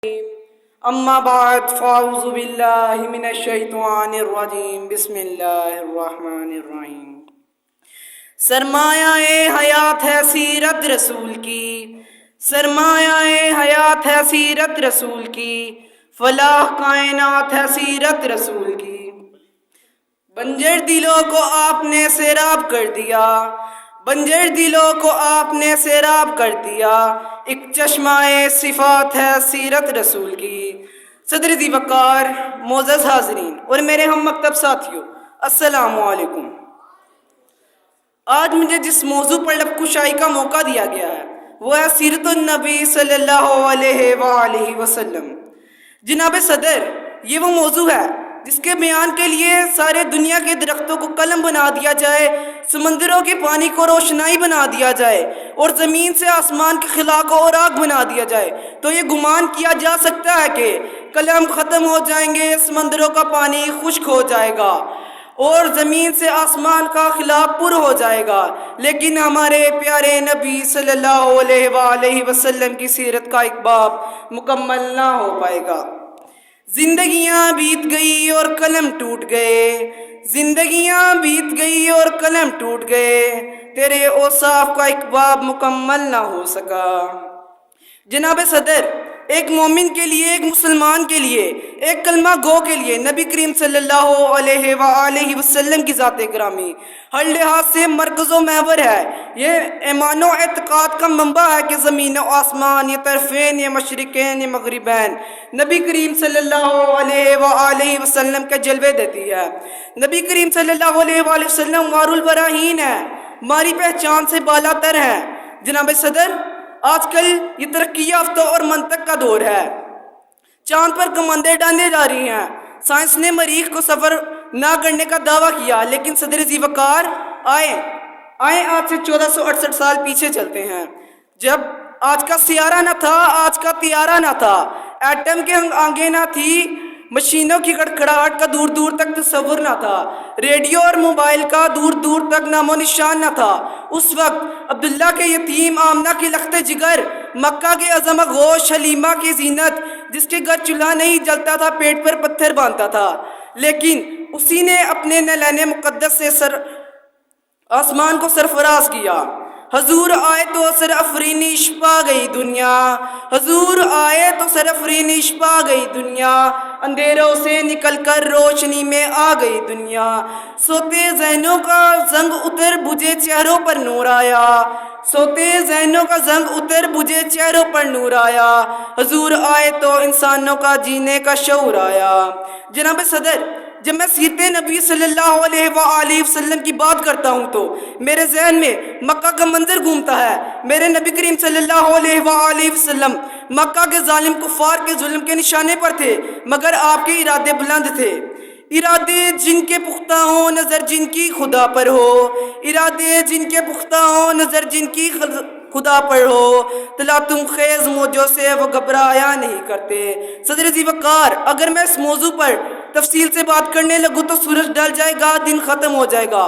اما بعد فاعوذ باللہ من الشیطان الرجیم بسم اللہ الرحمن الرحیم۔ سرمایہ حیات ہے سیرت رسول کی، سرمایہ حیات ہے سیرت رسول کی، فلاح کائنات ہے سیرت رسول کی۔ بنجر دلوں کو آپ نے سیراب کر دیا، بنجر دلوں کو آپ نے سیراب کر دیا، ایک چشمہ صفات ہے سیرت رسول کی۔ صدر ذی وقار، معزز حاضرین اور میرے ہم مکتب ساتھیوں، السلام علیکم۔ آج مجھے جس موضوع پر لب کشائی کا موقع دیا گیا ہے وہ ہے سیرت النبی صلی اللہ علیہ وآلہ وسلم۔ جناب صدر، یہ وہ موضوع ہے جس کے بیان کے لیے سارے دنیا کے درختوں کو قلم بنا دیا جائے، سمندروں کے پانی کو روشنائی بنا دیا جائے اور زمین سے آسمان کے خلا کو اوراق بنا دیا جائے تو یہ گمان کیا جا سکتا ہے کہ قلم ختم ہو جائیں گے، سمندروں کا پانی خشک ہو جائے گا اور زمین سے آسمان کا خلا پر ہو جائے گا، لیکن ہمارے پیارے نبی صلی اللہ علیہ وآلہ وسلم کی سیرت کا ایک باب مکمل نہ ہو پائے گا۔ زندگیاں بیت گئی اور قلم ٹوٹ گئے، زندگیاں بیت گئی اور قلم ٹوٹ گئے، تیرے اوصاف کا ایک باب مکمل نہ ہو سکا۔ جناب صدر، ایک مومن کے لیے، ایک مسلمان کے لیے، ایک کلمہ گو کے لیے نبی کریم صلی اللہ علیہ وآلہ وسلم کی ذات گرامی ہر لحاظ سے مرکز و محور ہے۔ یہ ایمان و اعتقاد کا منبع ہے کہ زمین و آسمان، یہ طرفین، یہ مشرقین، یہ مغربین نبی کریم صلی اللہ علیہ وآلہ وسلم کے جلوے دیتی ہے۔ نبی کریم صلی اللہ علیہ وآلہ وسلم مار البراہین ہے، ہماری پہچان سے بالا تر ہے۔ جناب صدر، آج کل یہ ترقی یافتہ اور منطق کا دور ہے، چاند پر کمندیں ڈالنے جا رہی ہیں۔ سائنس نے مریخ کو سفر نہ کرنے کا دعویٰ کیا، لیکن صدر ذی وقار آئیں آج سے 1468 سال پیچھے چلتے ہیں، جب آج کا سیارہ نہ تھا، آج کا طیارہ نہ تھا، ایٹم کے آنگیں نہ تھی، مشینوں کی کڑکڑاہٹ کا دور دور تک تصور نہ تھا، ریڈیو اور موبائل کا دور دور تک نام و نشان نہ تھا۔ اس وقت عبداللہ کے یتیم، آمنہ کی لخت جگر، مکہ کے عظم گوش، حلیمہ کی زینت، جس کے گھر چولہا نہیں جلتا تھا، پیٹ پر پتھر باندھتا تھا، لیکن اسی نے اپنے نعلین مقدس سے آسمان کو سرفراز کیا۔ حضور آئے تو سرافرینش پا گئی دنیا، حضور آئے تو سرافرینش پا گئی دنیا، اندھیروں سے نکل کر روشنی میں آ گئی دنیا، سوتے ذہنوں کا زنگ اتر، بجھے چہروں پر نور آیا، سوتے ذہنوں کا زنگ اتر، بجھے چہروں پر نور آیا، حضور آئے تو انسانوں کا جینے کا شعور آیا۔ جناب صدر، جب میں سیرت نبی صلی اللہ علیہ وآلہ وسلم کی بات کرتا ہوں تو میرے ذہن میں مکہ کا منظر گھومتا ہے۔ میرے نبی کریم صلی اللہ علیہ وآلہ وسلم مکہ کے ظالم کفار کے ظلم کے نشانے پر تھے، مگر آپ کے ارادے بلند تھے۔ ارادے جن کے پختہ ہوں، نظر جن کی خدا پر ہو، ارادے جن کے پختہ ہوں، نظر جن کی خدا پر ہو، تلا تم خیز موجوں سے وہ گھبرایا نہیں کرتے۔ صدر ذی وقار، اگر میں اس موضوع پر تفصیل سے بات کرنے لگوں تو سورج ڈل جائے گا، دن ختم ہو جائے گا،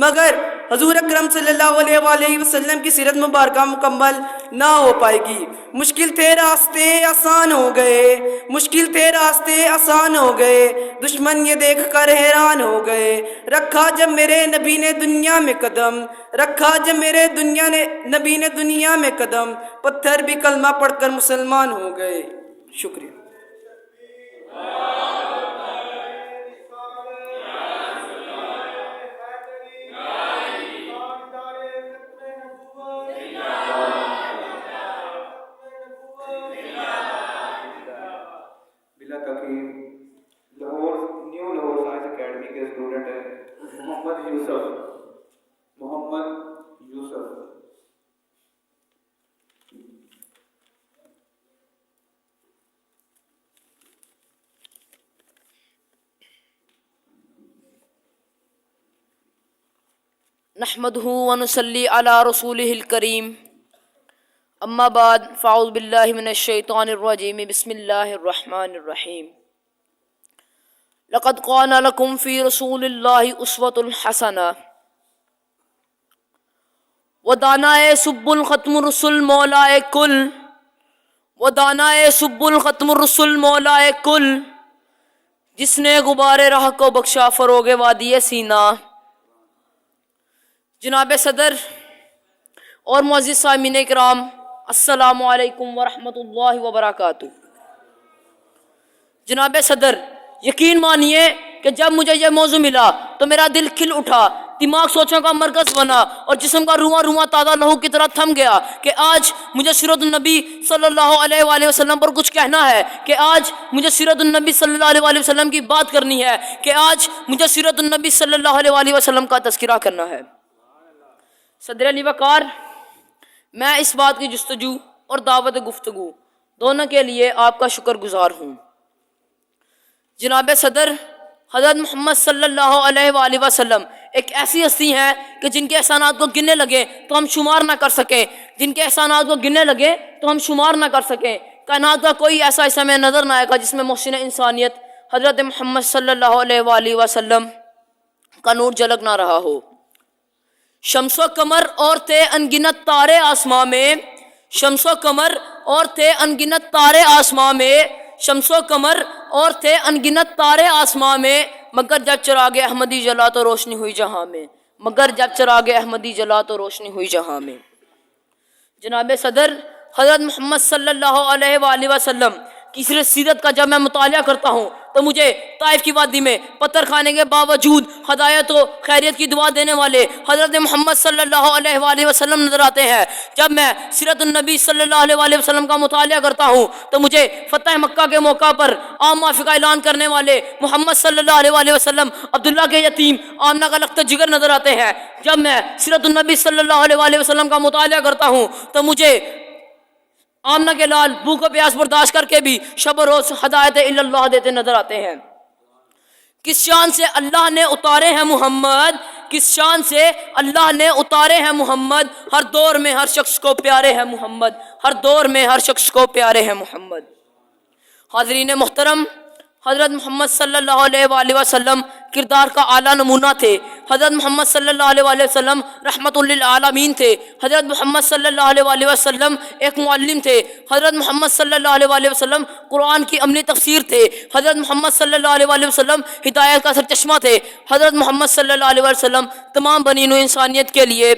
مگر حضور اکرم صلی اللہ علیہ وآلہ وسلم کی سیرت مبارکہ مکمل نہ ہو پائے گی۔ مشکل تھے راستے آسان ہو گئے، مشکل تھے راستے آسان ہو گئے، دشمن یہ دیکھ کر حیران ہو گئے، رکھا جب میرے نبی نے دنیا میں قدم، رکھا جب میرے نبی نے دنیا میں قدم، پتھر بھی کلمہ پڑھ کر مسلمان ہو گئے۔ شکریہ۔ نیو لاہور سائنس اکیڈمی کے اسٹوڈنٹ ہیں محمد یوسف۔ نحمده ونصلي على رسوله الكريم، اما بعد فاعوذ باللہ من الشیطان الرجیم، بسم اللہ الرحمن الرحیم۔ لقد كان لكم في رسول الله اسوة حسنة ودانائے سب الختم رسول مولائے کل وہ دانائے سب الختم الرسل مولائے کل، جس نے غبار راہ کو بخشا فروغ وادی سینا۔ جناب صدر اور معزز سامعین کرام، السلام علیکم ورحمۃ اللہ وبرکاتہ۔ جناب صدر، یقین مانیے کہ جب مجھے یہ موضوع ملا تو میرا دل کھل اٹھا، دماغ سوچوں کا مرکز بنا اور جسم کا رواں رواں تازہ لہو کی طرح تھم گیا کہ آج مجھے سیرت النبی صلی اللہ علیہ وآلہ وسلم پر کچھ کہنا ہے، کہ آج مجھے سیرت النبی صلی اللہ علیہ وآلہ وسلم کی بات کرنی ہے، کہ آج مجھے سیرت النبی صلی اللہ علیہ وآلہ وسلم کا تذکرہ کرنا ہے۔ صدر علی وقار، میں اس بات کی جستجو اور دعوت گفتگو دونوں کے لیے آپ کا شکر گزار ہوں۔ جناب صدر، حضرت محمد صلی اللہ علیہ وآلہ وسلم ایک ایسی ہستی ہیں کہ جن کے احسانات کو گننے لگے تو ہم شمار نہ کر سکیں، جن کے احسانات کو گننے لگے تو ہم شمار نہ کر سکیں۔ کائنات کا کوئی ایسا حصہ میں نظر نہ آئے گا جس میں محسن انسانیت حضرت محمد صلی اللہ علیہ وآلہ وسلم کا نور جھلک نہ رہا ہو۔ شمس و قمر اور تھے انگنت تارے آسماں میں، شمس و قمر اور تھے انگنت تارے آسماں میں، شمس و قمر اور تھے انگنت تارے آسماں میں، مگر جب چراغ احمدی جلا تو روشنی ہوئی جہاں میں، مگر جب چراغ احمدی جلا تو روشنی ہوئی جہاں میں۔ جناب صدر، حضرت محمد صلی اللہ علیہ وآلہ وسلم کی سیرت کا جب میں مطالعہ کرتا ہوں تو مجھے طائف کی وادی میں پتھر کھانے کے باوجود ہدایت و خیریت کی دعا دینے والے حضرت محمد صلی اللہ علیہ وآلہ وسلم نظر آتے ہیں۔ جب میں سیرت النبی صلی اللہ علیہ وآلہ وسلم کا مطالعہ کرتا ہوں تو مجھے فتح مکہ کے موقع پر عام معافی کا اعلان کرنے والے محمد صلی اللہ علیہ وآلہ وسلم عبداللہ کے یتیم آمنہ کا لخت جگر نظر آتے ہیں۔ جب میں سیرت النبی صلی اللہ علیہ وآلہ وسلم کا مطالعہ کرتا ہوں تو مجھے آمنہ کے لال بھوک و پیاس برداشت کر کے بھی شب و روز ہدایت اللہ دیتے نظر آتے ہیں۔ کس شان سے اللہ نے اتارے ہیں محمد، کس شان سے اللہ نے اتارے ہیں محمد، ہر دور میں ہر شخص کو پیارے ہیں محمد، ہر دور میں ہر شخص کو پیارے ہیں محمد۔ حاضرین محترم، حضرت محمد صلی اللہ علیہ وآلہ وسلم کردار کا اعلیٰ نمونہ تھے۔ حضرت محمد صلی اللہ علیہ وآلہ وسلم رحمت للعالمین تھے۔ حضرت محمد صلی اللہ علیہ وآلہ وسلم ایک معلم تھے۔ حضرت محمد صلی اللہ علیہ وآلہ وسلم قرآن کی عملی تفسیر تھے۔ حضرت محمد صلی اللہ علیہ وآلہ وسلم ہدایت کا سرچشمہ تھے۔ حضرت محمد صلی اللہ علیہ وآلہ وسلم تمام بنی نوع انسانیت کے لیے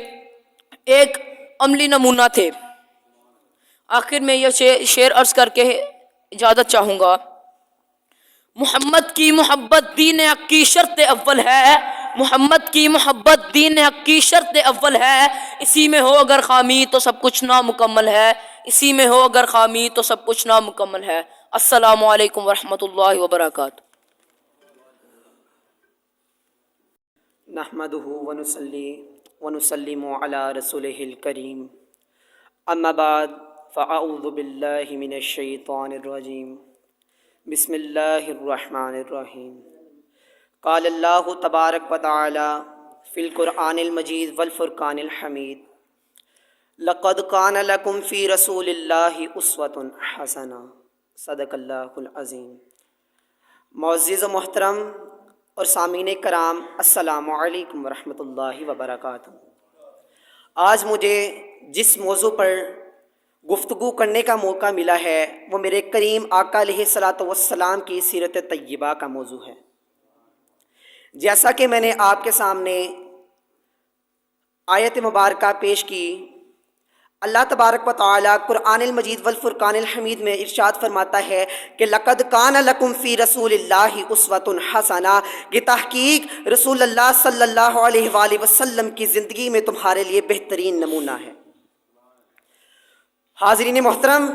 ایک عملی نمونہ تھے۔ آخر میں یہ شعر عرض کر کے اجازت چاہوں گا۔ محمد کی محبت دین حق کی شرط اول ہے، محمد کی محبت دین حق کی شرط اول ہے، اسی میں ہو اگر خامی تو سب کچھ نامکمل ہے، اسی میں ہو اگر خامی تو سب کچھ نامکمل ہے۔ السلام علیکم ورحمۃ اللہ وبرکاتہ۔ نحمده ونصلي ونسلم على رسوله الكريم، اما بعد فاعوذ باللہ من الشیطان الرجیم، بسم اللہ الرحمن الرحیم۔ قال اللہ تبارک و تعالی فی القرآن المجید والفرقان الحمید، لقد کان لکم فی رسول اللہ اسوۃ حسنہ، صدق اللہ العظیم۔ معزز و محترم اور سامعین کرام، السلام علیکم ورحمۃ اللہ وبرکاتہ۔ آج مجھے جس موضوع پر گفتگو کرنے کا موقع ملا ہے وہ میرے کریم آقا علیہ الصلاۃ والسلام کی سیرت طیبہ کا موضوع ہے۔ جیسا کہ میں نے آپ کے سامنے آیت مبارکہ پیش کی، اللہ تبارک و تعالیٰ قرآن المجید والفرقان الحمید میں ارشاد فرماتا ہے کہ لقد کان لکم فی رسول اللہ اسوۃ حسنہ، کہ تحقیق رسول اللہ صلی اللہ علیہ وآلہ وسلم کی زندگی میں تمہارے لیے بہترین نمونہ ہے۔ حاضرین محترم،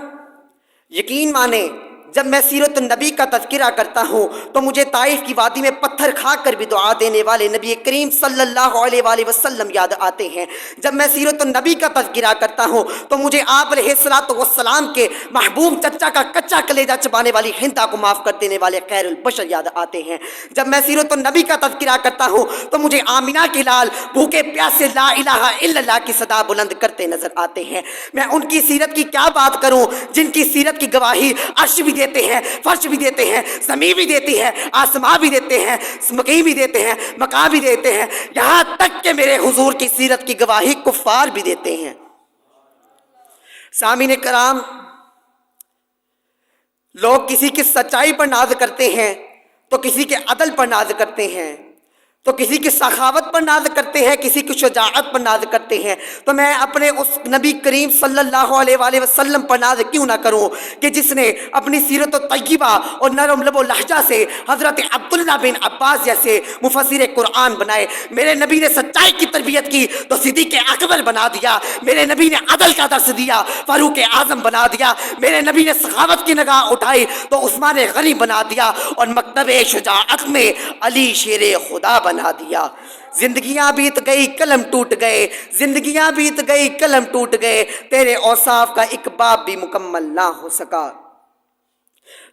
یقین مانیں جب میں سیرت النبی کا تذکرہ کرتا ہوں تو مجھے طائف کی وادی میں پتھر کھا کر بھی دعا دینے والے نبی کریم صلی اللہ علیہ وآلہ وسلم یاد آتے ہیں۔ جب میں سیرت النبی کا تذکرہ کرتا ہوں تو مجھے آپ علیہ الصلاۃ والسلام کے محبوب چچا کا کچا کلیجہ چبانے والی ہندا کو معاف کر دینے والے خیر البشر یاد آتے ہیں۔ جب میں سیرت النبی کا تذکرہ کرتا ہوں تو مجھے آمنہ کے لال بھوکے پیاسے لا الہ الا اللہ کی صدا بلند کرتے نظر آتے ہیں۔ میں ان کی سیرت کی کیا بات کروں جن کی سیرت کی گواہی عرش بھی دیتے ہیں، فرش بھی دیتے ہیں، زمین بھی دیتی ہے، آسمان بھی دیتے ہیں، مکی بھی دیتے ہیں، مکان بھی دیتے ہیں، یہاں تک کہ میرے حضور کی سیرت کی گواہی کفار بھی دیتے ہیں۔ سامعین کرام، لوگ کسی کی سچائی پر ناز کرتے ہیں تو کسی کے عدل پر ناز کرتے ہیں، تو کسی کی سخاوت پر ناز کرتے ہیں، کسی کی شجاعت پر ناز کرتے ہیں۔ تو میں اپنے اس نبی کریم صلی اللہ علیہ وآلہ وسلم پر ناز کیوں نہ کروں کہ جس نے اپنی سیرت طیبہ اور نرم لب و لہجہ سے حضرت عبداللہ بن عباس جیسے مفسر قرآن بنائے۔ میرے نبی نے سچائی کی تربیت کی تو صدیق اکبر بنا دیا، میرے نبی نے عدل کا درس دیا فاروق اعظم بنا دیا، میرے نبی نے سخاوت کی نگاہ اٹھائی تو عثمان غنی بنا دیا، اور مکتب شجاعت میں علی شیر خدا بنا دیا۔ زندگیاں بیت گئی قلم ٹوٹ گئے، زندگیاں بیت گئی قلم ٹوٹ گئے، تیرے اوصاف کا ایک باب بھی مکمل نہ ہو سکا۔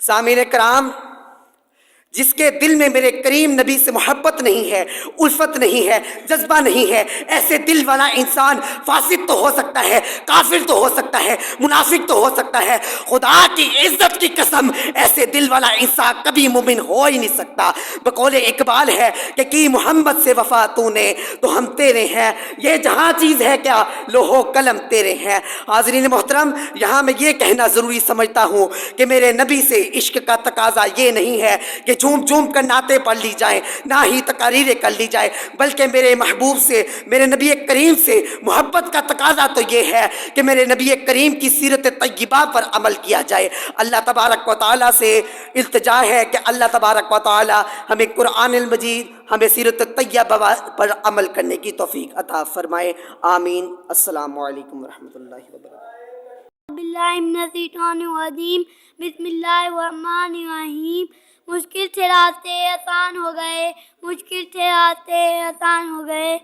سامعین کرام، جس کے دل میں میرے کریم نبی سے محبت نہیں ہے، الفت نہیں ہے، جذبہ نہیں ہے، ایسے دل والا انسان فاسق تو ہو سکتا ہے، کافر تو ہو سکتا ہے، منافق تو ہو سکتا ہے، خدا کی عزت کی قسم ایسے دل والا انسان کبھی مومن ہو ہی نہیں سکتا۔ بقول اقبال ہے کہ کی محمد سے وفا تو نے تو ہم تیرے ہیں، یہ جہاں چیز ہے کیا لوہو قلم تیرے ہیں۔ حاضرین محترم، یہاں میں یہ کہنا ضروری سمجھتا ہوں کہ میرے نبی سے عشق کا تقاضا یہ نہیں ہے کہ جھوم جھوم کر نعتیں پڑھ لی جائیں، نہ ہی تقاریریں کر لی جائیں، بلکہ میرے محبوب سے، میرے نبی کریم سے محبت کا تقاضا تو یہ ہے کہ میرے نبی کریم کی سیرت طیبہ پر عمل کیا جائے۔ اللہ تبارک و تعالیٰ سے التجا ہے کہ اللہ تبارک و تعالیٰ ہمیں قرآن المجید، ہمیں سیرت طیبہ پر عمل کرنے کی توفیق عطا فرمائے، آمین۔ السلام علیکم ورحمۃ اللہ وبرکاتہ۔ باللہ من الشیطان الرجیم، بسم اللہ الرحمن الرحیم۔ مشکل سے راستے آسان ہو گئے، مشکل سے راستے آسان ہو گئے،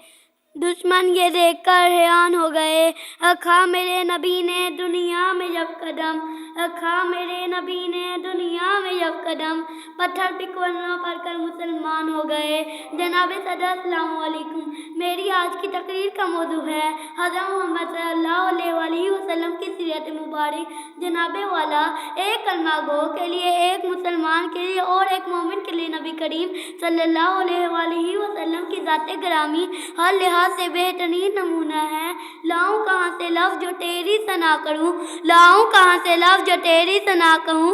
دشمن یہ دیکھ کر حیران ہو گئے۔ رکھا میرے نبی نے دنیا میں جب قدم، رکھا میرے نبی نے دنیا میں جب قدم، پتھر پہ کلمہ پڑھ کر مسلمان ہو گئے۔ جناب صدر السلام علیکم، میری آج کی تقریر کا موضوع ہے حضرت محمد صلی اللہ علیہ وآلہ وسلم کی سیرت مبارک۔ جناب والا، ایک کلمہ گو کے لیے، ایک مسلمان کے لیے اور ایک مومن کے لیے نبی کریم صلی اللہ علیہ وآلہ وسلم کی ذات گرامی ہر لحاظ سے بہترین نمونہ ہے۔ لاؤں کہاں سے لفظ جو تیری ثنا کروں، لاؤں کہاں سے لفظ جو تیری ثنا کہوں،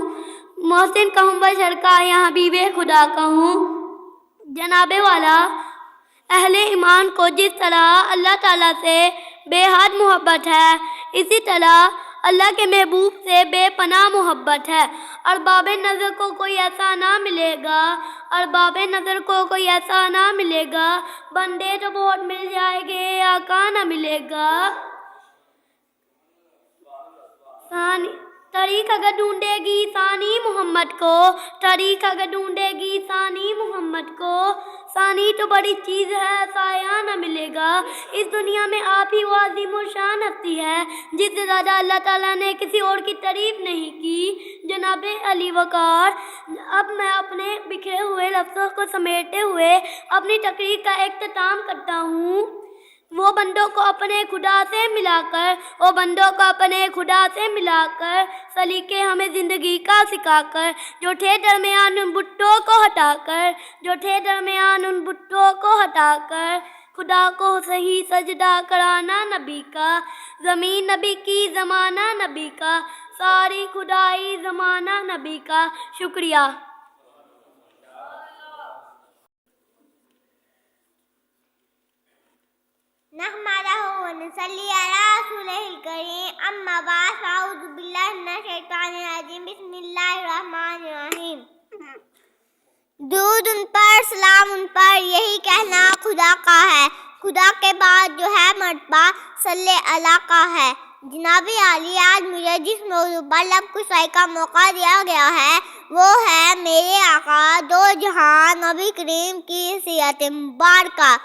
محسن کہوں بشر کا یا حبیب خدا کہوں۔ جناب والا، اہل ایمان کو جس طرح اللہ تعالیٰ سے بے حد محبت ہے، اسی طرح اللہ کے محبوب سے بے پناہ محبت ہے۔ ارباب نظر کو کوئی ایسا نہ ملے گا، ارباب نظر کو کوئی ایسا نہ ملے گا، بندے تو بہت مل جائے گے، آقا نہ ملے گا۔ طریق اگر ڈھونڈے گی ثانی محمد کو، طریق اگر ڈھونڈے گی ثانی محمد کو، ثانی تو بڑی چیز ہے، سایہ نہ ملے گا۔ اس دنیا میں آپ ہی وہ عظیم الشان ہستی ہے جس سے زیادہ اللہ تعالیٰ نے کسی اور کی تعریف نہیں کی۔ جناب علی وقار، اب میں اپنے بکھرے ہوئے لفظوں کو سمیٹتے ہوئے اپنی تقریر کا اختتام کرتا ہوں۔ وہ بندوں کو اپنے خدا سے ملا کر، وہ بندوں کو اپنے خدا سے ملا کر، سلیقے ہمیں زندگی کا سکھا کر، جو تھے درمیان ان بتوں کو ہٹا کر، جو تھے درمیان ان بتوں کو ہٹا کر، خدا کو صحیح سجدہ کرانا نبی کا، زمین نبی کی زمانہ نبی کا، ساری خدائی زمانہ نبی کا۔ شکریہ۔ نحمدہ ونصلی علی رسولہ الکریم، اما بعد، اعوذ باللہ من الشیطان الرجیم، بسم اللہ الرحمن الرحیم۔ درود ان پر، سلام ان پر، یہی کہنا خدا کا ہے، خدا کے بعد جو ہے مرتبہ صلی اللہ کا ہے۔ جناب عالی، آج مجھے جس موضوع پر لب کشائی کا موقع دیا گیا ہے وہ ہے میرے آقا دو جہاں نبی کریم کی سیرت مبارکہ۔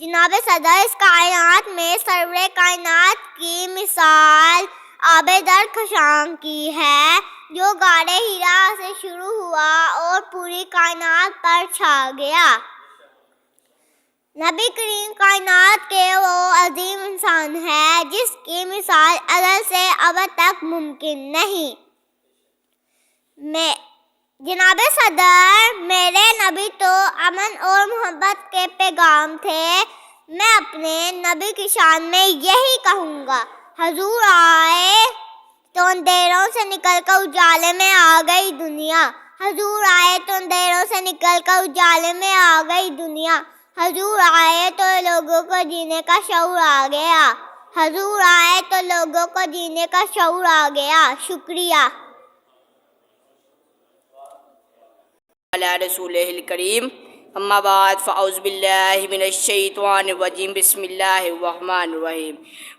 جناب صدر، اس کائنات میں سرور کائنات کی مثال آب در خشاں کی ہے، جو غار حرا سے شروع ہوا اور پوری کائنات پر چھا گیا۔ نبی کریم کائنات کے وہ عظیم انسان ہے جس کی مثال ازل سے ابد تک ممکن نہیں۔ جناب صدر، میرے نبی تو امن اور محبت کے پیغام تھے۔ میں اپنے نبی کی شان میں یہی کہوں گا، حضور آئے تو اندھیروں سے نکل کر اجالے میں آ گئی دنیا. حضور آئے تو اندھیروں سے نکل کر اجالے میں آ گئی دنیا. حضور آئے تو لوگوں کو جینے کا شعور آ گیا. حضور آئے تو لوگوں کو جینے کا شعور آ گیا. شکریہ. علی رسول الکریم. اما بعد فاعوذ باللہ من الشیطان الرجیم. بسم اللہ الرحمن الرحیم.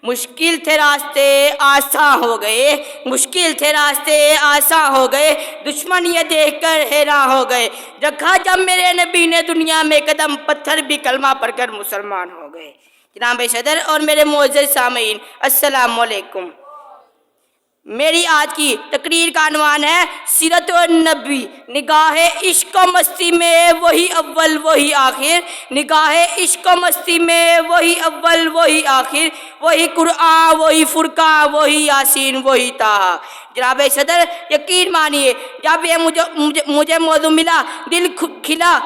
مشکل تھے راستے آسان ہو گئے، مشکل تھے راستے آسان ہو گئے، دشمن یہ دیکھ کر حیران ہو گئے. رکھا جب میرے نبی نے دنیا میں قدم، پتھر بھی کلمہ پڑھ کر مسلمان ہو گئے. جناب صدر اور میرے معزز سامعین، السلام علیکم. میری آج کی تقریر کا عنوان ہے سیرت النبی. نگاہ عشق و مستی میں وہی اول وہی آخر، نگاہ عشق و مستی میں وہی اول وہی آخر، وہی قرآن وہی فرقان وہی یاسین وہی طٰہٰ. جناب صدر یقین مانیے جب یہ مجھے موضوع ملا، دل کھلا،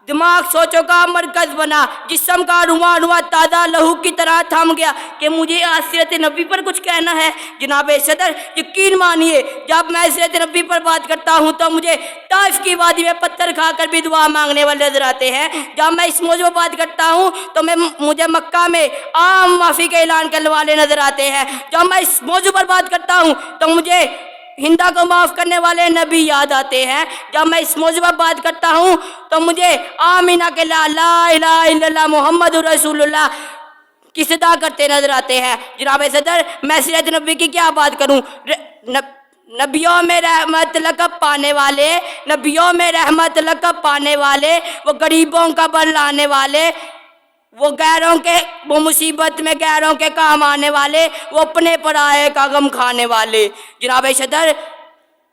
دماغ سوچوں کا مرکز بنا، جسم کا رواں رواں تازہ لہو کی طرح تھم گیا کہ مجھے آج سیرت نبی پر کچھ کہنا ہے. جناب صدر یقین مانیے جب میں سیرت نبی پر بات کرتا ہوں تو مجھے طائف کی وادی میں پتھر کھا کر بھی دعا مانگنے والے نظر آتے ہیں. جب میں اس موضوع پر بات کرتا ہوں تو مجھے مکہ میں عام معافی کا اعلان کرنے والے نظر آتے ہیں. جب میں اس موضوع پر بات کرتا ہوں تو مجھے ہندا کو معاف کرنے والے نبی یاد آتے ہیں. جب میں اس موضوع پر بات کرتا ہوں تو مجھے آمینہ کے لا الہ الا اللہ محمد رسول اللہ کی صدا کرتے نظر آتے ہیں. جناب صدر میں سیرت نبی کی کیا بات کروں. نبیوں میں رحمت لقب پانے والے، نبیوں میں رحمت لقب پانے والے، وہ غریبوں کا بل لانے والے، وہ مصیبت میں غیروں کے کام آنے والے، وہ اپنے پرائے کا غم کھانے والے. جناب صدر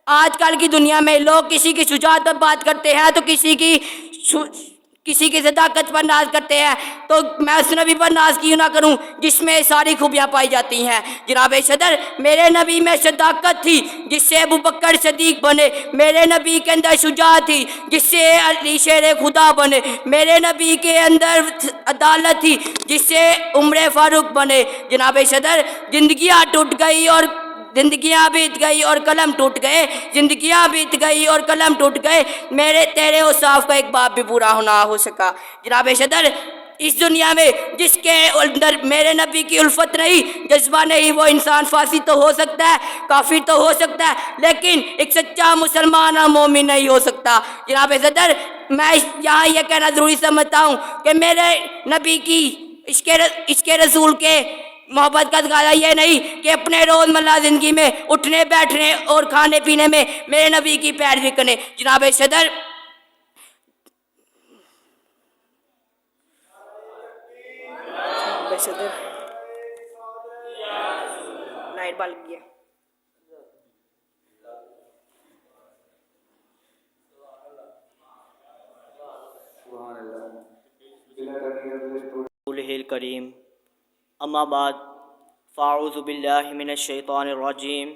آج کل کی دنیا میں لوگ کسی کی شجاعت پر بات کرتے ہیں تو کسی کی صداقت پر ناز کرتے ہیں، تو میں اس نبی پر ناز کیوں نہ کروں جس میں ساری خوبیاں پائی جاتی ہیں. جناب صدر میرے نبی میں صداقت تھی جس سے ابو بکر صدیق بنے، میرے نبی کے اندر شجاعت تھی جس سے علی شیر خدا بنے، میرے نبی کے اندر عدالت تھی جس سے عمر فاروق بنے. جناب صدر زندگیاں ٹوٹ گئی اور زندگیاں بیت گئی اور قلم ٹوٹ گئے، زندگیاں بیت گئی اور قلم ٹوٹ گئے، میرے تیرے اوصاف کا ایک باب بھی پورا نہ ہو سکا. جناب صدر اس دنیا میں جس کے اندر میرے نبی کی الفت نہیں، جذبہ نہیں، وہ انسان فاسد تو ہو سکتا ہے، کافر تو ہو سکتا ہے، لیکن ایک سچا مسلمان اور مومن نہیں ہو سکتا. جناب صدر میں یہاں یہ کہنا ضروری سمجھتا ہوں کہ میرے نبی کی اس کے رسول کے محبت کا تقاضا یہ نہیں کہ اپنے روزمرہ زندگی میں اٹھنے بیٹھنے اور کھانے پینے میں میرے نبی کی پیروی کریں. جناب صدر لائٹ بل گیا. کریم. اما بعد فاعوذ باللہ من الشیطان الرجیم.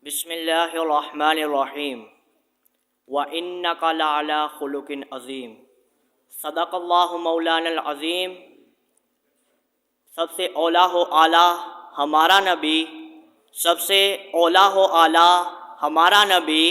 بسم اللہ الرحمن الرحیم. وَإِنَّكَ لَعَلَىٰ خُلُقٍ عظیم. صدق اللہ مولانا العظیم. سب سے اولیٰ و اعلیٰ ہمارا نبی، سب سے اولیٰ و اعلیٰ ہمارا نبی،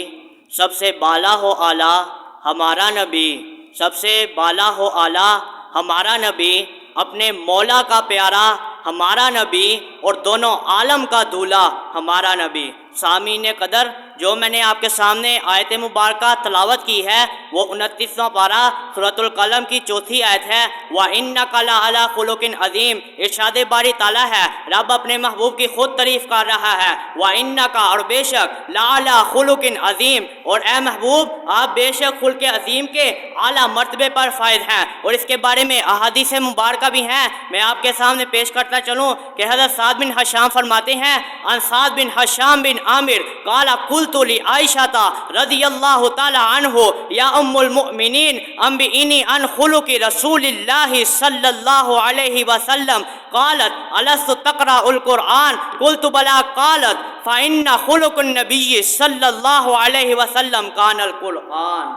سب سے بالا و اعلیٰ ہمارا نبی، سب سے بالا و اعلیٰ ہمارا نبی، اپنے مولا کا پیارا ہمارا نبی، اور دونوں عالم کا دولہا ہمارا نبی. سامعین قدر، جو میں نے آپ کے سامنے آیت مبارکہ تلاوت کی ہے وہ 29واں پارہ سورۃ القلم کی 4تھی آیت ہے. وَإِنَّكَ لَعَلَىٰ خُلُقٍ عَظِيمٍ. ارشاد باری تعالیٰ ہے، رب اپنے محبوب کی خود تعریف کر رہا ہے. وَإِنَّكَ، اور بے شک، لَعَلَىٰ خُلُقٍ عَظِيمٍ، اور اے محبوب آپ بے شک خلق عظیم کے اعلیٰ مرتبے پر فائز ہیں. اور اس کے بارے میں احادیث مبارکہ بھی ہیں، میں آپ کے سامنے پیش کرتا چلوں کہ حضرت سعد بن حشام فرماتے ہیں، عن سعد بن حشام بن عامر قال قلت لعائشہ رضی اللہ تعالی عنہ یا ام المؤمنین انبئینی عن خلق رسول اللہ صلی اللہ علیہ وسلم. قالت الست تقرأ القرآن؟ قلت بلا. قالت فإن خلق النبی صلی اللہ علیہ وسلم کان القرآن.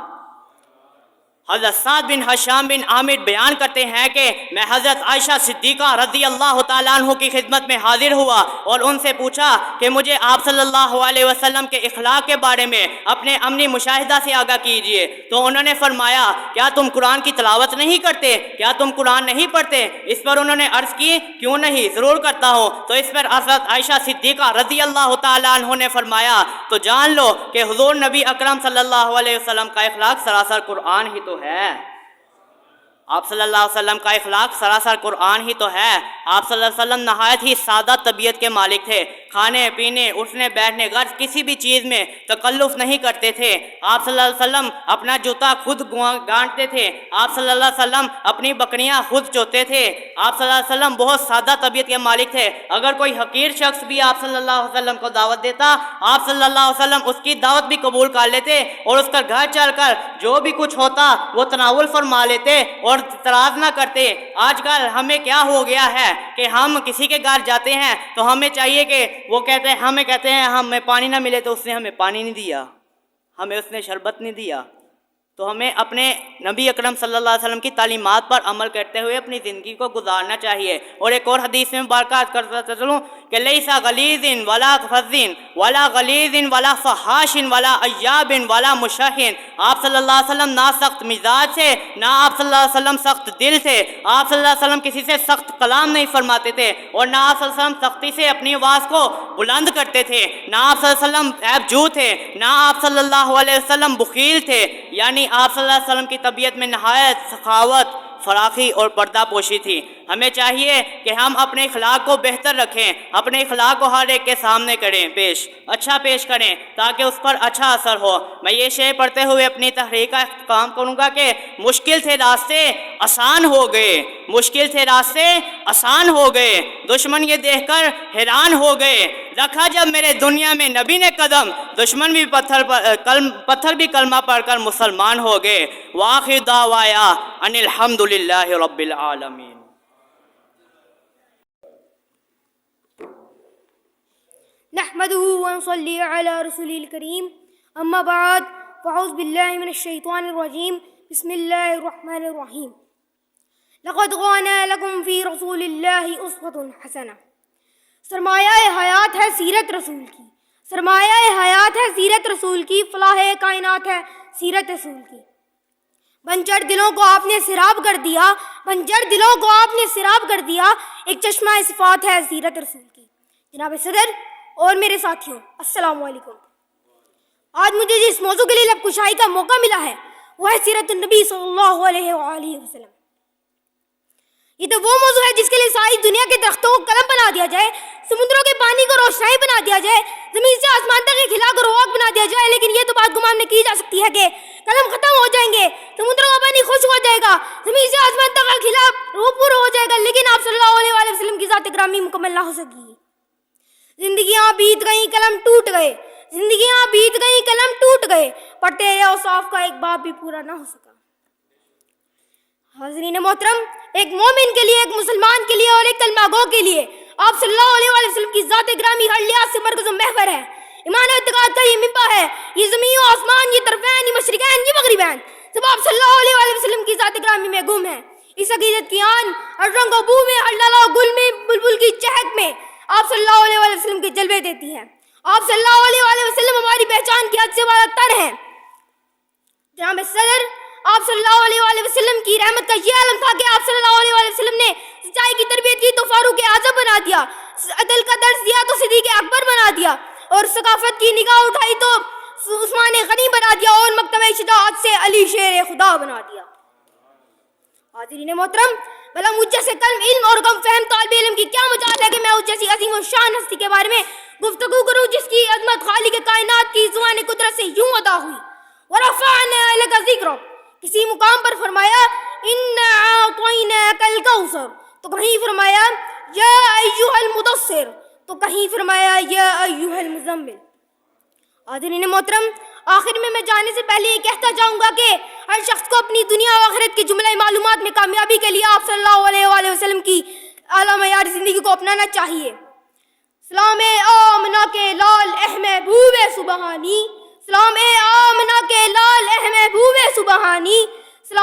حضرت سعد بن ہشام بن عامر بیان کرتے ہیں کہ میں حضرت عائشہ صدیقہ رضی اللہ تعالیٰ عنہ کی خدمت میں حاضر ہوا اور ان سے پوچھا کہ مجھے آپ صلی اللہ علیہ وسلم کے اخلاق کے بارے میں اپنے عملی مشاہدہ سے آگاہ کیجئے. تو انہوں نے فرمایا کیا تم قرآن کی تلاوت نہیں کرتے, کیا تم قرآن نہیں پڑھتے؟ اس پر انہوں نے عرض کی کیوں نہیں, ضرور کرتا ہوں. تو اس پر حضرت عائشہ صدیقہ رضی اللہ تعالیٰ عنہ نے فرمایا تو جان لو کہ حضور نبی اکرم صلی اللہ علیہ وسلم کا اخلاق سراسر قرآن ہی تو ہے. آپ صلی اللہ علیہ وسلم کا اخلاق سراسر قرآن ہی تو ہے. آپ صلی اللہ علیہ وسلم نہایت ہی سادہ طبیعت کے مالک تھے. کھانے پینے اٹھنے بیٹھنے غرض کسی بھی چیز میں تکلف نہیں کرتے تھے. آپ صلی اللہ علیہ وسلم اپنا جوتا خود گانٹتے تھے. آپ صلی اللہ علیہ وسلم اپنی بکریاں خود چوتے تھے. آپ صلی اللہ علیہ وسلم بہت سادہ طبیعت کے مالک تھے. اگر کوئی حقیر شخص بھی آپ صلی اللہ علیہ وسلم کو دعوت دیتا, آپ صلی اللہ علیہ وسلم اس کی دعوت بھی قبول کر لیتے اور اس کا گھر چل کر جو بھی کچھ ہوتا وہ تناول فرما لیتے اور اعتراض نہ کرتے. آج کل ہمیں کیا ہو گیا ہے کہ ہم کسی کے گھر جاتے ہیں تو ہمیں چاہیے کہ وہ ہمیں کہتے ہیں ہمیں پانی نہ ملے تو اس نے ہمیں پانی نہیں دیا, ہمیں اس نے شربت نہیں دیا. تو ہمیں اپنے نبی اکرم صلی اللہ علیہ وسلم کی تعلیمات پر عمل کرتے ہوئے اپنی زندگی کو گزارنا چاہیے. اور ایک اور حدیث میں مبارکات کرتا چلوں کہ لیسا غلیظ ولا فظ ولا غلیظ ولا فحاش ولا عیاب ولا مشاہن. آپ صلی اللہ علیہ وسلم نہ سخت مزاج تھے, نہ آپ صلی اللہ علیہ وسلم سخت دل تھے. آپ صلی اللہ علیہ وسلم کسی سے سخت کلام نہیں فرماتے تھے اور نہ آپ صلی اللہ علیہ وسلم سختی سے اپنی آواز کو بلند کرتے تھے. نہ آپ صلی اللہ علیہ وسلم عیب جو تھے, نہ آپ صلی اللہ علیہ وسلم بخیل تھے. یعنی آپ صلی اللہ علیہ وسلم کی طبیعت میں نہایت سخاوت, فراخی اور پردہ پوشی تھی. ہمیں چاہیے کہ ہم اپنے اخلاق کو بہتر رکھیں, اپنے اخلاق کو ہر ایک کے سامنے کریں, اچھا پیش کریں تاکہ اس پر اچھا اثر ہو. میں یہ شعر پڑھتے ہوئے اپنی تحریر کا اختتام کروں گا کہ مشکل تھے راستے آسان ہو گئے, مشکل تھے راستے آسان ہو گئے, دشمن یہ دیکھ کر حیران ہو گئے. رکھا جب میرے دنیا میں نبی نے قدم, دشمن بھی پتھر بھی کلمہ پڑھ کر مسلمان ہو گئے. وآخر دعوایا ان الحمدللہ رب العالمین. نحمده ونصلي على رسوله الكريم أما بعد فأعوذ بالله من الشيطان الرجيم بسم الله الرحمن الرحيم. لقد كان لكم في رسول الله أسوة حسنة. سرمایہ حیات ہے سیرت رسول کی, سرمایہ حیات ہے سیرت رسول کی, فلاح کائنات ہے سیرت رسول کی. بنجر دلوں کو آپ نے سیراب کر دیا, بنجر دلوں کو آپ نے سیراب کر دیا, ایک چشمہ صفات ہے سیرت رسول کی. جناب صدر اور میرے ساتھیوں, السلام علیکم. آج مجھے جس موضوع کے لیے لب کشائی کا موقع ملا ہے وہ ہے سیرت النبی صلی اللہ علیہ وآلہ وسلم. یہ تو وہ موضوع ہے جس کے لیے ساری دنیا کے درختوں کو قلم بنا دیا جائے, سمندروں کے پانی کو روشنائی بنا دیا جائے, زمین سے آسمان تک ایک ہلا کو رواق بنا دیا جائے. لیکن یہ تو بات گمان میں کی جا سکتی ہے کہ قلم ختم ہو جائیں گے, سمندروں کا پانی خشک ہو جائے گا, زمین سے آسمان تک ایک ہلا پورا ہو جائے گا, لیکن آپ صلی اللہ علیہ وآلہ وسلم کی ذات گرامی مکمل نہ ہو سکی. زندگیاں بیت گئیں قلم ٹوٹ گئے, زندگیاں بیت گئیں قلم ٹوٹ گئے, پر تیرے اوصاف کا ایک باب بھی پورا نہ ہو سکا. حاضرین محترم, ایک مومن کے لیے, ایک مسلمان کے لیے اور ایک کلمہ گو کے لیے آپ صلی اللہ علیہ وآلہ وسلم کی ذات گرامی ہر لحاظ سے مرکز و محور ہے. ایمان و اعتقاد کا یہ منبع ہے, یہ زمین و آسمان, یہ طرفین, یہ مشرقین, یہ مغربین, سب آپ صلی اللہ علیہ وآلہ وسلم کی ذات گرامی میں گم ہے. اس عقیدت کی آن ہر رنگ و بو میں, ہر لالا و گل میں, بلبل کی چہک میں آپ صلی اللہ علیہ وآلہ وسلم کے جلوے دیتی ہے. آپ صلی اللہ علیہ وآلہ وسلم ہماری پہچان کی حد سے زیادہ تر ہیں. جناب صدر, آپ صلی اللہ علیہ وآلہ وسلم کی رحمت کا یہ عالم تھا کہ آپ صلی اللہ علیہ وآلہ وسلم نے سچائی کی تربیت کی تو فاروق اعظم بنا دیا, عدل کا درس دیا تو صدیق اکبر بنا دیا, اور ثقافت کی نگاہ اٹھائی تو عثمان غنی بنا دیا, اور مکتبہ شجاعت سے علی شیر خدا بنا دیا. حاضرین محترم, بھلا مجھ جیسے کم علم اور کم فہم طالب علم کی کیا مجال ہے کہ میں اس جیسی عظیم و شان ہستی کے بارے میں گفتگو کروں جس کی عظمت خالق کائنات کی زبان قدرت سے یوں ادا ہوئی. وَرَفَعْنَا لَكَ ذِكْرَكَ, کسی مقام پر فرمایا اِنَّا أَعْطَيْنَاكَ الْكَوْثَرَ, تو کہیں فرمایا یا ایھا المدثر, تو کہیں فرمایا یا ایھا المزمل. حاضرین محترم, آخر میں جانے سے پہلے یہ کہتا جاؤں گا کہ ہر شخص کو اپنی دنیا و آخرت کے جملہ معلومات میں کامیابی کے لیے آپ صلی اللہ علیہ وآلہ وسلم کی اعلیٰ معیار زندگی کو اپنانا چاہیے. سلام آمنہ کے لال اہ محبوب سبحانی, سلام آمنہ کے لال اہ محبوب سبحانی, سلام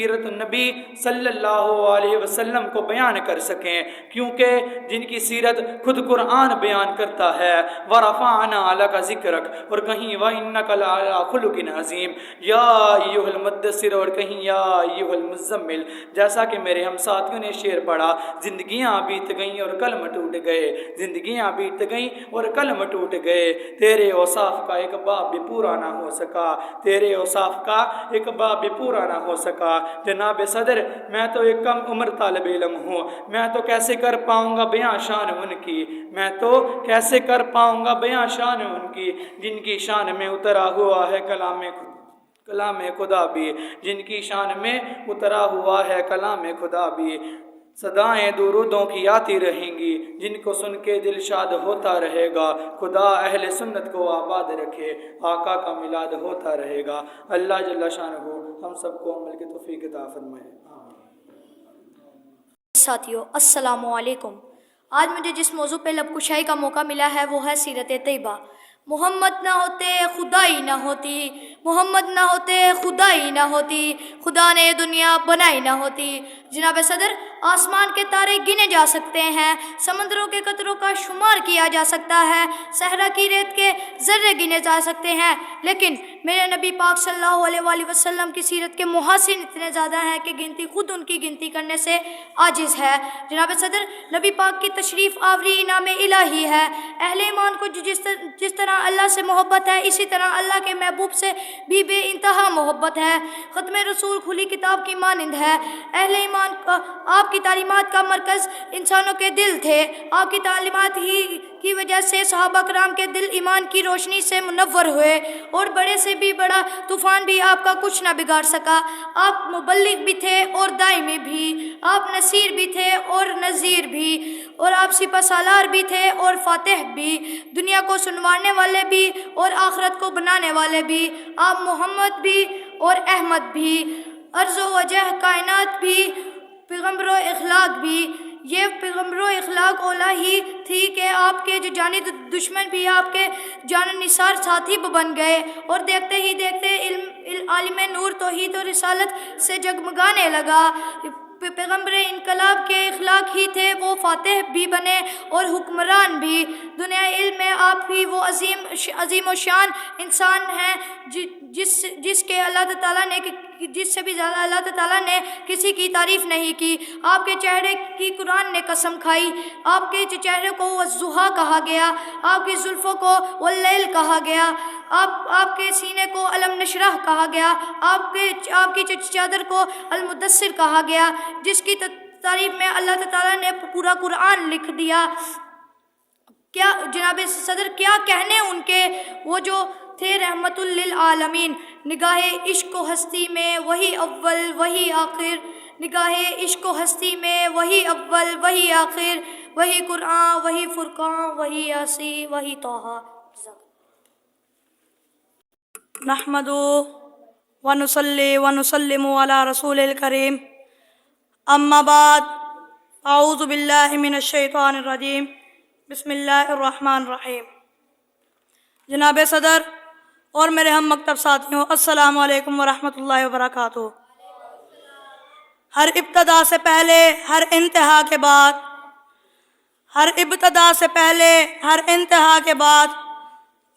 سیرت النبی صلی اللہ علیہ وسلم کو بیان کر سکیں، کیونکہ جن کی سیرت خود قرآن بیان کرتا ہے، وَرَفَعْنَا لَكَ ذِكْرَكَ، اور کہیں وَإِنَّكَ لَعَلَىٰ خُلُقٍ عَظِيمٍ، یا ایھا المدثر، اور کہیں یا ایھا المزمل۔ جیسا کہ میرے ہم ساتھیوں نے شعر پڑھا، زندگیاں بیت گئیں اور قلم ٹوٹ گئے، زندگیاں بیت گئیں اور قلم ٹوٹ گئے، تیرے اوصاف کا ایک باب بھی پورا نہ ہو سکا، تیرے اوصاف کا ایک باب بھی پورا نہ ہو سکا۔ جناب صدر، میں تو ایک کم عمر طالب علم ہوں، میں تو کیسے کر پاؤں گا بیاں شان ان کی، میں تو کیسے کر پاؤں گا بیاں شان ان کی، جن کی شان میں اترا ہوا ہے کلام خدا بھی، جن کی شان میں اترا ہوا ہے کلام خدا بھی۔ صدائیں درودوں کی آتی رہیں گی، جن کو سن کے دل شاد ہوتا رہے گا، خدا اہل سنت کو آباد رکھے، آقا کا میلاد ہوتا رہے گا۔ اللہ جل شانہ ہم سب کو عمل کی توفیق عطا فرمائے۔ ساتھیو السلام علیکم۔ آج مجھے جس موضوع پہ لب کشائی کا موقع ملا ہے وہ ہے سیرت طیبہ۔ محمد نہ ہوتے خدائی نہ ہوتی، محمد نہ ہوتے خدائی نہ ہوتی، خدا نے یہ دنیا بنائی نہ ہوتی۔ جناب صدر، آسمان کے تارے گنے جا سکتے ہیں، سمندروں کے قطروں کا شمار کیا جا سکتا ہے، صحرا کی ریت کے ذرے گنے جا سکتے ہیں، لیکن میرے نبی پاک صلی اللہ علیہ وآلہ وسلم کی سیرت کے محاسن اتنے زیادہ ہیں کہ گنتی خود ان کی گنتی کرنے سے عاجز ہے۔ جناب صدر، نبی پاک کی تشریف آوری انعام الہی ہے۔ اہل ایمان کو جس طرح اللہ سے محبت ہے، اسی طرح اللہ کے محبوب سے بھی بے انتہا محبت ہے۔ ختم رسول کھلی کتاب کی مانند ہے۔ اہل ایمان کا آپ کی تعلیمات کا مرکز انسانوں کے دل تھے، آپ کی تعلیمات ہی کی وجہ سے صحابہ کرام کے دل ایمان کی روشنی سے منور ہوئے، اور بڑے سے بھی بڑا طوفان بھی آپ کا کچھ نہ بگاڑ سکا۔ آپ مبلغ بھی تھے اور دائمی بھی، آپ نصیر بھی تھے اور نذیر بھی، اور آپ سپہ سالار بھی تھے اور فاتح بھی، دنیا کو سنوارنے والے بھی اور آخرت کو بنانے والے بھی۔ آپ محمد بھی اور احمد بھی، ارض و وجہ کائنات بھی، پیغمبر و اخلاق بھی۔ یہ پیغمبر و اخلاق اولا ہی تھی کہ آپ کے جو جانی دشمن بھی آپ کے جان نثار ساتھی بن گئے، اور دیکھتے ہی دیکھتے عالم نور توحید و رسالت سے جگمگانے لگا۔ پیغمبر انقلاب کے اخلاق ہی تھے، وہ فاتح بھی بنے اور حکمران بھی۔ دنیا علم میں آپ ہی وہ عظیم و شان انسان ہیں جس کے اللہ تعالیٰ نے جس سے بھی زیادہ اللہ تعالیٰ نے کسی کی تعریف نہیں کی۔ آپ کے چہرے کی قرآن نے قسم کھائی، آپ کے چہرے کو والضحیٰ کہا گیا، آپ کی زلفوں کو واللیل کہا گیا، آپ کے سینے کو علم نشرح کہا گیا، آپ کی چادر کو المدثر کہا گیا، جس کی تعریف میں اللہ تعالیٰ نے پورا قرآن لکھ دیا۔ کیا جناب صدر، کیا کہنے ان کے، وہ جو تھے رحمت للعالمین۔ نگاہ عشق و ہستی میں وہی اول وہی آخر، نگاہ عشق و ہستی میں وہی اول وہی آخر، وہی قرآن وہی فرقان وہی یاسی وہی طٰہٰ۔ نحمدہ ونصلی ونسلم علی رسول الکریم، اما بعد، اعوذ باللہ من الشیطان الرجیم، بسم اللہ الرحمن الرحیم۔ جناب صدر اور میرے ہم مکتب ساتھیوں، السلام علیکم ورحمۃ اللہ وبرکاتہ۔ ہر ابتدا سے پہلے ہر انتہا کے بعد، ہر ابتدا سے پہلے ہر انتہا کے بعد،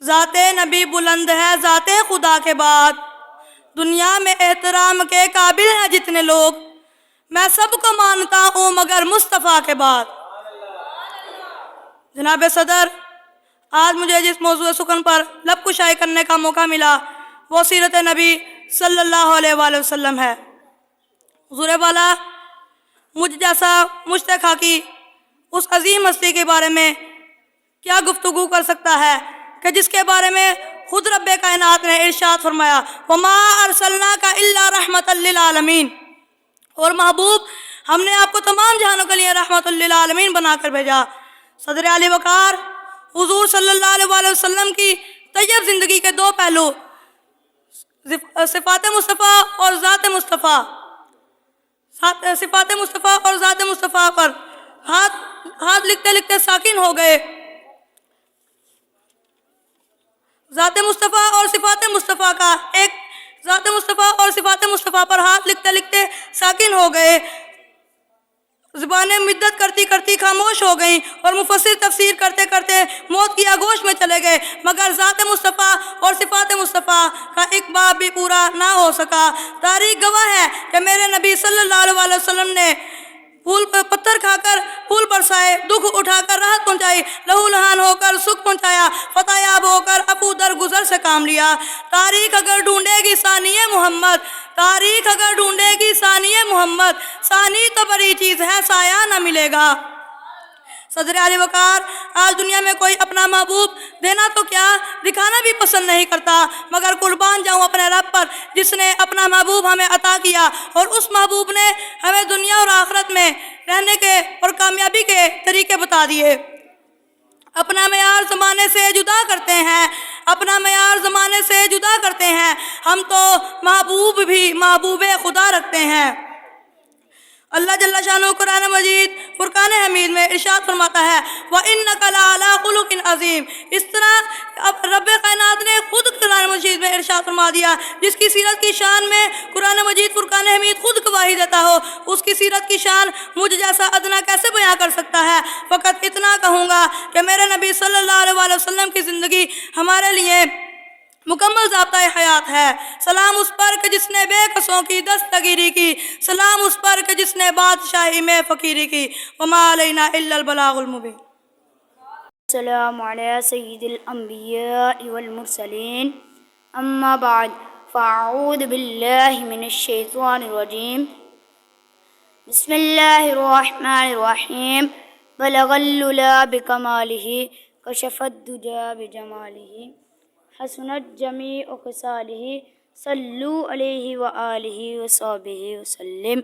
ذات نبی بلند ہے ذات خدا کے بعد۔ دنیا میں احترام کے قابل ہیں جتنے لوگ، میں سب کو مانتا ہوں مگر مصطفیٰ کے بعد۔ جناب صدر، آج مجھے جس موضوع سخن پر لب کشائی کرنے کا موقع ملا وہ سیرت نبی صلی اللہ علیہ وآلہ وسلم ہے۔ حضور والا مجھ جیسا مشتاق کی اس عظیم ہستی کے بارے میں کیا گفتگو کر سکتا ہے کہ جس کے بارے میں خود رب کائنات نے ارشاد فرمایا وَمَا أَرْسَلْنَاكَ إِلَّا رَحْمَةً لِّلْعَالَمِينَ، اور محبوب ہم نے آپ کو تمام جہانوں کے لیے رحمت للعالمین بنا کر بھیجا۔ صدر علی وقار حضور صلی اللہ علیہ وآلہ وسلم کی طیب زندگی کے دو پہلو، صفات مصطفیٰ اور ذات مصطفیٰ، صفات مصطفیٰ اور ذات مصطفیٰ پر ہاتھ لکھتے لکھتے ساکن ہو گئے۔ ذات مصطفیٰ اور صفات مصطفیٰ کا ایک ذات مصطفیٰ اور صفات مصطفیٰ پر ہاتھ لکھتے لکھتے ساکن ہو گئے، زبانیں مدت کرتی کرتی خاموش ہو گئیں اور مفسر تفسیر کرتے کرتے موت کی آگوش میں چلے گئے، مگر ذات مصطفیٰ اور صفات مصطفیٰ کا ایک باب بھی پورا نہ ہو سکا۔ تاریخ گواہ ہے کہ میرے نبی صلی اللہ علیہ وسلم نے پھول پر پتھر کھا کر پھول برسائے، دکھ اٹھا کر راحت پہنچائی، لہو لہان ہو کر سکھ پہنچایا، فتح یاب ہو کر ابو در گزر سے کام لیا۔ تاریخ اگر ڈھونڈے گی ثانی محمد، تاریخ اگر ڈھونڈے گی ثانی محمد، ثانی تو بڑی چیز ہے سایہ نہ ملے گا۔ صدر علی وقار آج دنیا میں کوئی اپنا محبوب دینا تو کیا دکھانا بھی پسند نہیں کرتا، مگر قربان جاؤں اپنے رب پر جس نے اپنا محبوب ہمیں عطا کیا، اور اس محبوب نے ہمیں دنیا اور آخرت میں رہنے کے اور کامیابی کے طریقے بتا دیے۔ اپنا معیار زمانے سے جدا کرتے ہیں، اپنا معیار زمانے سے جدا کرتے ہیں، ہم تو محبوب بھی محبوب خدا رکھتے ہیں۔ اللہ جل شانہ قرآن مجید فرقان حمید میں ارشاد فرماتا ہے وَإِنَّكَ لَعَلَىٰ خُلُقٍ عَظِيمٍ۔ اس طرح اب رب کائنات نے خود قرآن مجید میں ارشاد فرما دیا، جس کی سیرت کی شان میں قرآن مجید فرقان حمید خود گواہی دیتا ہو، اس کی سیرت کی شان مجھ جیسا ادنا کیسے بیان کر سکتا ہے۔ فقط اتنا کہوں گا کہ میرے نبی صلی اللہ علیہ وسلم کی زندگی ہمارے لیے مکمل ضابطۂ حیات ہے۔ سلام اس پر کہ جس نے بے کسوں کی دستگیری کی، سلام اس پر کہ جس نے بادشاہی میں فقیری کی، وما علینا الا البلاغ المبین۔ السلام علی سید الانبیاء والمرسلین، اما بعد فاعوذ باللہ من الشیطان الرجیم، بسم اللہ الرحمن الرحیم۔ بلغ العلا بکمالہ، کشف الدجى بجمالہ، حسنت جمیع خصالہ، صلو علیہ وآلہ وصحبہ وسلم۔